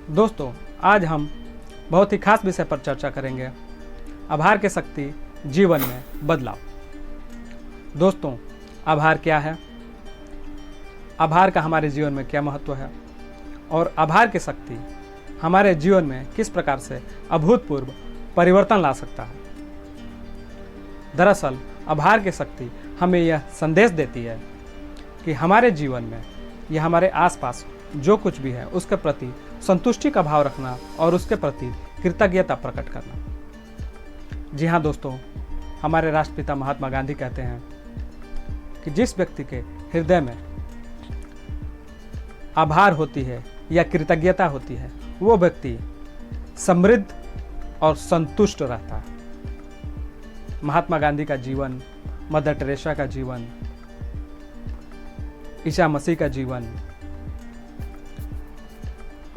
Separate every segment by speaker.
Speaker 1: दोस्तों, आज हम बहुत ही खास विषय पर चर्चा करेंगे, आभार की शक्ति जीवन में बदलाव। दोस्तों, आभार क्या है, आभार का हमारे जीवन में क्या महत्व है और आभार की शक्ति हमारे जीवन में किस प्रकार से अभूतपूर्व परिवर्तन ला सकता है। दरअसल आभार की शक्ति हमें यह संदेश देती है कि हमारे जीवन में या हमारे आसपास जो कुछ भी है उसके प्रति संतुष्टि का भाव रखना और उसके प्रति कृतज्ञता प्रकट करना। जी हाँ दोस्तों, हमारे राष्ट्रपिता महात्मा गांधी कहते हैं कि जिस व्यक्ति के हृदय में आभार होती है या कृतज्ञता होती है वो व्यक्ति समृद्ध और संतुष्ट रहता है। महात्मा गांधी का जीवन, मदर टेरेसा का जीवन, ईसा मसीह का जीवन,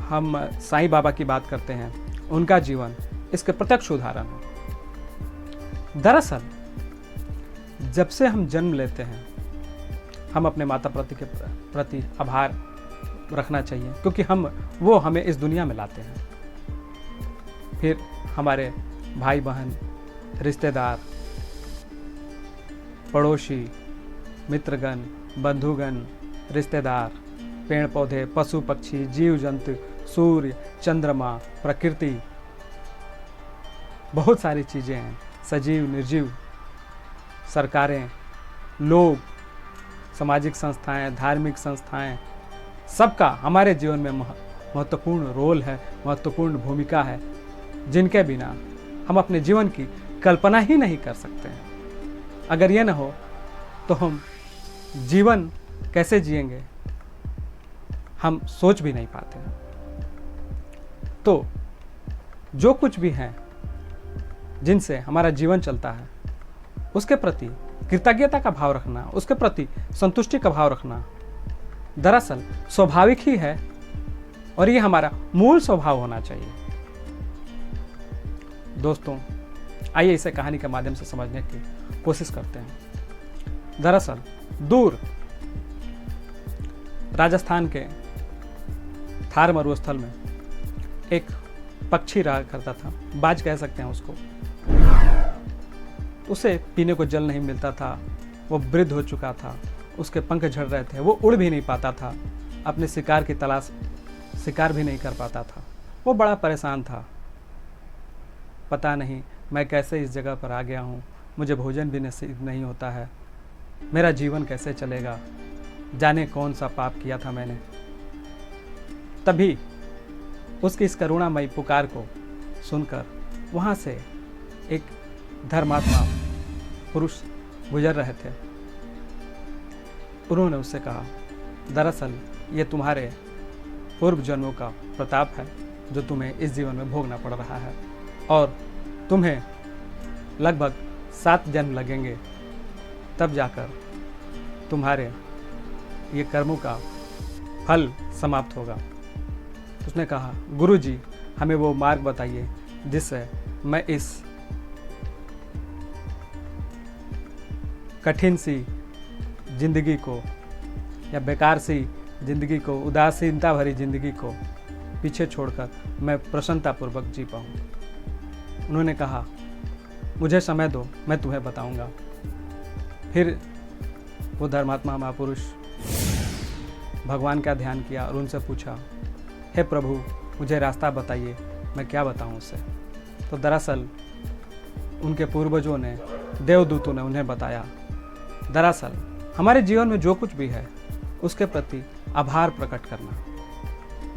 Speaker 1: हम साईं बाबा की बात करते हैं, उनका जीवन इसके प्रत्यक्ष उदाहरण है। दरअसल जब से हम जन्म लेते हैं हम अपने माता पिता के प्रति आभार रखना चाहिए, क्योंकि वो हमें इस दुनिया में लाते हैं। फिर हमारे भाई बहन, रिश्तेदार, पड़ोसी, मित्रगण, बंधुगण, रिश्तेदार, पेड़ पौधे, पशु पक्षी, जीव जंतु, सूर्य, चंद्रमा, प्रकृति, बहुत सारी चीज़ें हैं, सजीव निर्जीव, सरकारें, लोग, सामाजिक संस्थाएं, धार्मिक संस्थाएं, सबका हमारे जीवन में महत्वपूर्ण रोल है, महत्वपूर्ण भूमिका है, जिनके बिना हम अपने जीवन की कल्पना ही नहीं कर सकते हैं। अगर ये न हो तो हम जीवन कैसे जिएंगे हम सोच भी नहीं पाते हैं। तो जो कुछ भी है जिनसे हमारा जीवन चलता है उसके प्रति कृतज्ञता का भाव रखना, उसके प्रति संतुष्टि का भाव रखना दरअसल स्वाभाविक ही है और ये हमारा मूल स्वभाव होना चाहिए। दोस्तों, आइए इसे कहानी के माध्यम से समझने की कोशिश करते हैं। दरअसल दूर राजस्थान के थार मरुस्थल में एक पक्षी रहा करता था, बाज कह सकते हैं उसको। उसे पीने को जल नहीं मिलता था, वो वृद्ध हो चुका था, उसके पंख झड़ रहे थे, वो उड़ भी नहीं पाता था, अपने शिकार की तलाश शिकार भी नहीं कर पाता था। वो बड़ा परेशान था, पता नहीं मैं कैसे इस जगह पर आ गया हूँ, मुझे भोजन भी नसीब नहीं होता है, मेरा जीवन कैसे चलेगा, जाने कौन सा पाप किया था मैंने। तभी उसकी इस करुणामयी पुकार को सुनकर वहाँ से एक धर्मात्मा पुरुष गुजर रहे थे। उन्होंने उससे कहा, दरअसल ये तुम्हारे पूर्व जन्मों का प्रताप है जो तुम्हें इस जीवन में भोगना पड़ रहा है और तुम्हें लगभग 7 जन्म लगेंगे, तब जाकर तुम्हारे ये कर्मों का फल समाप्त होगा। उसने कहा, गुरुजी हमें वो मार्ग बताइए जिससे मैं इस कठिन सी जिंदगी को या बेकार सी जिंदगी को, उदासीनता भरी जिंदगी को पीछे छोड़कर मैं प्रसन्नतापूर्वक जी पाऊँ। उन्होंने कहा, मुझे समय दो, मैं तुम्हें बताऊंगा। फिर वो धर्मात्मा महापुरुष भगवान का ध्यान किया और उनसे पूछा, हे प्रभु मुझे रास्ता बताइए, मैं क्या बताऊं उसे। तो दरअसल उनके पूर्वजों ने, देवदूतों ने उन्हें बताया, दरअसल हमारे जीवन में जो कुछ भी है उसके प्रति आभार प्रकट करना।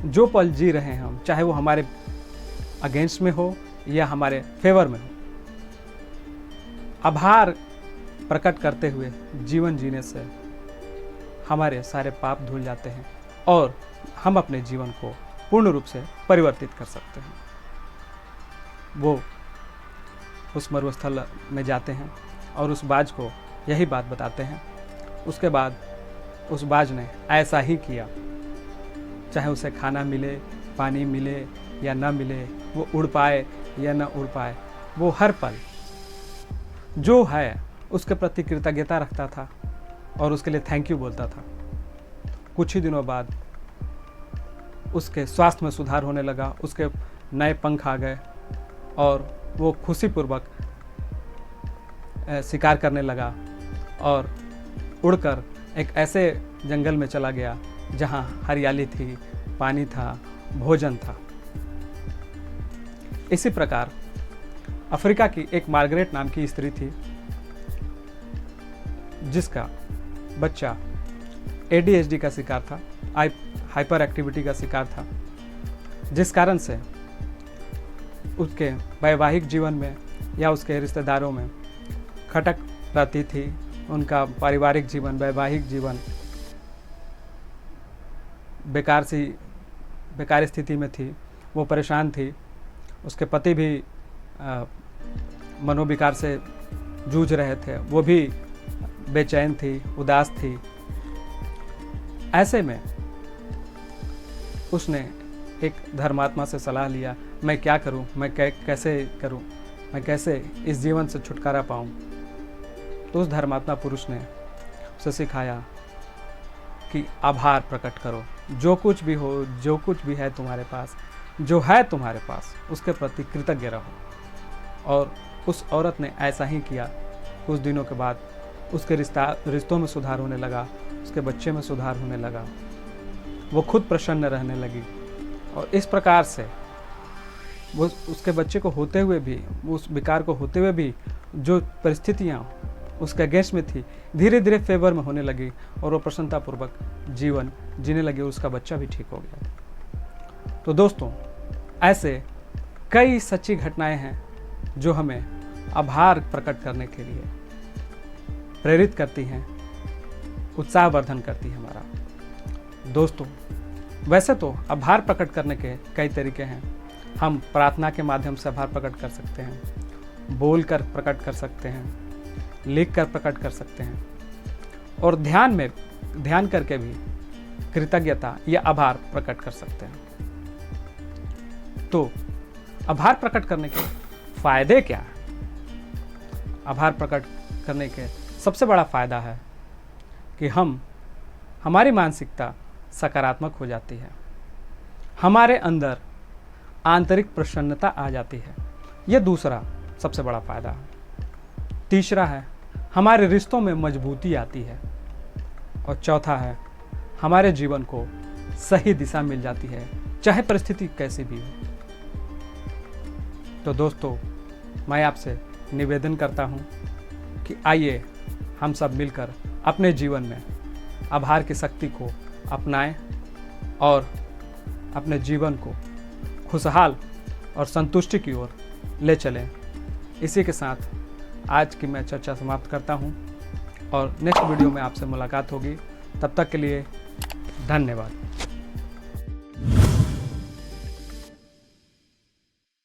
Speaker 1: जो पल जी रहे हैं हम, चाहे वो हमारे अगेंस्ट में हो या हमारे फेवर में हो, आभार प्रकट करते हुए जीवन जीने से हमारे सारे पाप धुल जाते हैं और हम अपने जीवन को पूर्ण रूप से परिवर्तित कर सकते हैं। वो उस मरुस्थल में जाते हैं और उस बाज को यही बात बताते हैं। उसके बाद उस बाज ने ऐसा ही किया, चाहे उसे खाना मिले, पानी मिले या न मिले, वो उड़ पाए या न उड़ पाए, वो हर पल जो है उसके प्रति कृतज्ञता रखता था और उसके लिए थैंक यू बोलता था। कुछ ही दिनों बाद उसके स्वास्थ्य में सुधार होने लगा, उसके नए पंख आ गए और वो खुशीपूर्वक शिकार करने लगा और उड़कर एक ऐसे जंगल में चला गया जहाँ हरियाली थी, पानी था, भोजन था। इसी प्रकार अफ्रीका की एक मार्गरेट नाम की स्त्री थी जिसका बच्चा ADHD का शिकार था, हाइपर एक्टिविटी का शिकार था, जिस कारण से उसके वैवाहिक जीवन में या उसके रिश्तेदारों में खटक रहती थी। उनका पारिवारिक जीवन, वैवाहिक जीवन बेकार स्थिति में थी, वो परेशान थी। उसके पति भी मनोविकार से जूझ रहे थे, वो भी बेचैन थी, उदास थी। ऐसे में उसने एक धर्मात्मा से सलाह लिया, मैं क्या करूं, मैं कैसे करूं, मैं कैसे इस जीवन से छुटकारा पाऊं। तो उस धर्मात्मा पुरुष ने उसे सिखाया कि आभार प्रकट करो, जो कुछ भी हो, जो कुछ भी है तुम्हारे पास, जो है तुम्हारे पास, उसके प्रति कृतज्ञ रहो। और उस औरत ने ऐसा ही किया। कुछ दिनों के बाद उसके रिश्तों में सुधार होने लगा, उसके बच्चे में सुधार होने लगा, वो खुद प्रसन्न रहने लगी। और इस प्रकार से वो उसके बच्चे को होते हुए भी, उस विकार को होते हुए भी जो परिस्थितियाँ उसके अगेंस्ट में थी, धीरे धीरे फेवर में होने लगी और वो प्रसन्नतापूर्वक जीवन जीने लगे। उसका बच्चा भी ठीक हो गया। तो दोस्तों, ऐसे कई सच्ची घटनाएं हैं जो हमें आभार प्रकट करने के लिए प्रेरित करती हैं, उत्साहवर्धन करती है हमारा। दोस्तों, वैसे तो आभार प्रकट करने के कई तरीके हैं। हम प्रार्थना के माध्यम से आभार प्रकट कर सकते हैं, बोल कर प्रकट कर सकते हैं, लिख कर प्रकट कर सकते हैं, और ध्यान करके भी कृतज्ञता या आभार प्रकट कर सकते हैं। तो आभार प्रकट करने के फायदे क्या है? आभार प्रकट करने के सबसे बड़ा फायदा है कि हमारी मानसिकता सकारात्मक हो जाती है, हमारे अंदर आंतरिक प्रसन्नता आ जाती है। यह दूसरा सबसे बड़ा फायदा है। तीसरा है, हमारे रिश्तों में मजबूती आती है। और चौथा है, हमारे जीवन को सही दिशा मिल जाती है, चाहे परिस्थिति कैसी भी हो। तो दोस्तों, मैं आपसे निवेदन करता हूं कि आइए हम सब मिलकर अपने जीवन में आभार की शक्ति को अपनाएं और अपने जीवन को खुशहाल और संतुष्टि की ओर ले चलें। इसी के साथ आज की मैं चर्चा समाप्त करता हूं और नेक्स्ट वीडियो में आपसे मुलाकात होगी। तब तक के लिए धन्यवाद।